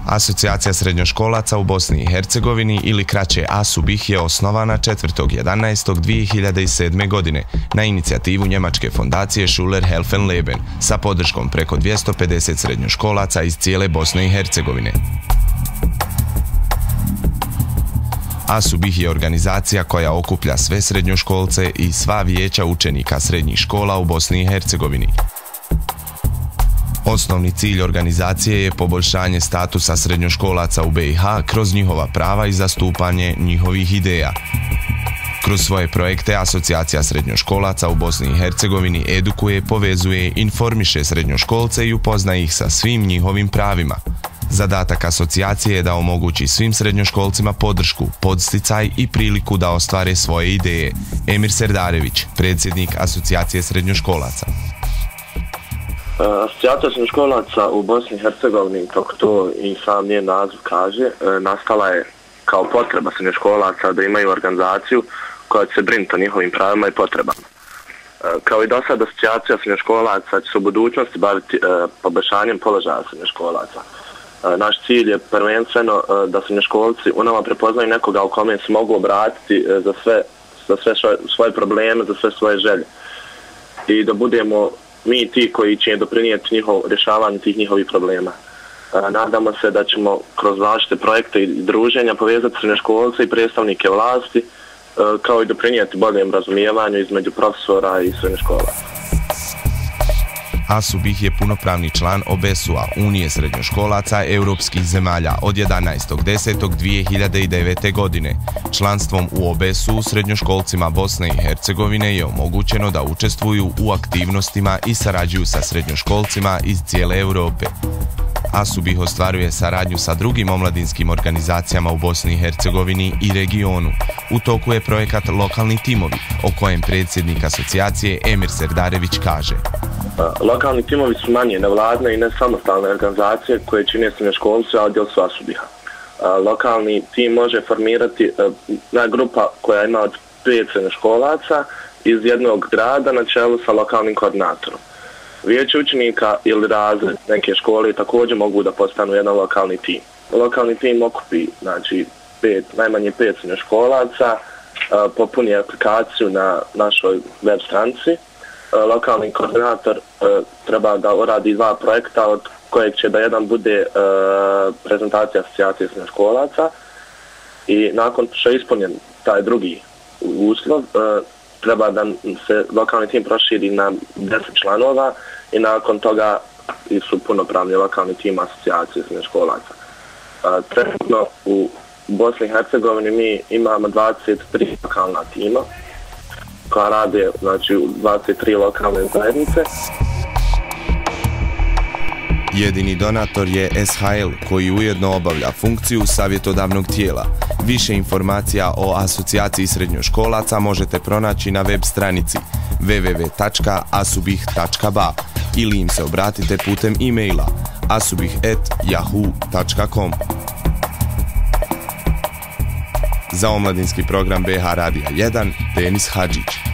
Asocijacija srednjoškolaca u Bosni i Hercegovini ili kraće ASUBIH je osnovana 4.11.2007. godine na inicijativu njemačke fondacije Schuler Helfen-Leben sa podrškom preko 250 srednjoškolaca iz cijele Bosne i Hercegovine. ASUBIH je organizacija koja okuplja sve srednjoškolce i sva vijeća učenika srednjih škola u Bosni i Hercegovini. Osnovni cilj organizacije je poboljšanje statusa srednjoškolaca u BiH kroz njihova prava i zastupanje njihovih ideja. Kroz svoje projekte Asocijacija srednjoškolaca u Bosni i Hercegovini edukuje, povezuje, informiše srednjoškolce i upozna ih sa svim njihovim pravima. Zadatak asocijacije je da omogući svim srednjoškolcima podršku, podsticaj i priliku da ostvare svoje ideje. Emir Serdarević, predsjednik Asocijacije srednjoškolaca. Asocijacija srednjoškolaca u Bosni i Hercegovini, kako to i sam njen naziv kaže, nastala je kao potreba srednjoškolaca da imaju organizaciju koja će se brinuti o njihovim pravima i potrebama. Kao i do sada, Asocijacija srednjoškolaca će se u budućnosti baviti poboljšanjem položaja srednjoškolaca. Naš cilj je prvenstveno da srednjoškolci u nama prepoznaju nekoga u kome se mogu obratiti za sve svoje probleme, za sve svoje želje. I da budemo mi ti koji će doprinijeti rješavanju tih njihovih problema. Nadamo se da ćemo kroz različite projekte i druženja povezati srednjoškolce i predstavnike vlasti, kao i doprinijeti boljem razumijevanju između profesora i srednjoškolaca. ASUBIH je punopravni član OBESU-a, Unije srednjoškolaca europskih zemalja, od 11.10.2009. godine. Članstvom u OBESU srednjoškolcima Bosne i Hercegovine je omogućeno da učestvuju u aktivnostima i sarađuju sa srednjoškolcima iz cijele Europe. ASUBIH ostvaruje saradnju sa drugim omladinskim organizacijama u Bosni i Hercegovini i regionu. U toku je projekat Lokalni timovi, o kojem predsjednik asocijacije Emir Serdarević kaže. Lokalni timovi su manje nevladne i nesamostalne organizacije koje čine srednjoškolci, a odjel su ASUBIH-a. Lokalni tim može formirati grupa koja ima od 5 srednjoškolaca iz jednog grada na čelu sa lokalnim koordinatorom. Vijeće učenika ili razred neke škole također mogu da postanu jedan lokalni tim. Lokalni tim okupi najmanje 5 srednjoškolaca, popuni aplikaciju na našoj web stranici. Lokalni koordinator treba da uradi 2 projekta, od kojeg će da jedan bude prezentacija asocijacije srednjoškolaca i nakon što je ispunjen taj drugi uslov, treba da se lokalni tim proširi na 10 članova i nakon toga su punopravni lokalni tim asocijacije srednjoškolaca. Trenutno u Bosni i Hercegovini mi imamo 23 lokalna tima koja rade u 23 lokalne zajednice. Jedini donator je SHL, koji ujedno obavlja funkciju savjetodavnog tijela. Više informacija o Asocijaciji srednjoškolaca možete pronaći na web stranici www.asubih.ba ili im se obratite putem e-maila asubih@yahoo.com. Za omladinski program BH Radija 1, Denis Hadžić.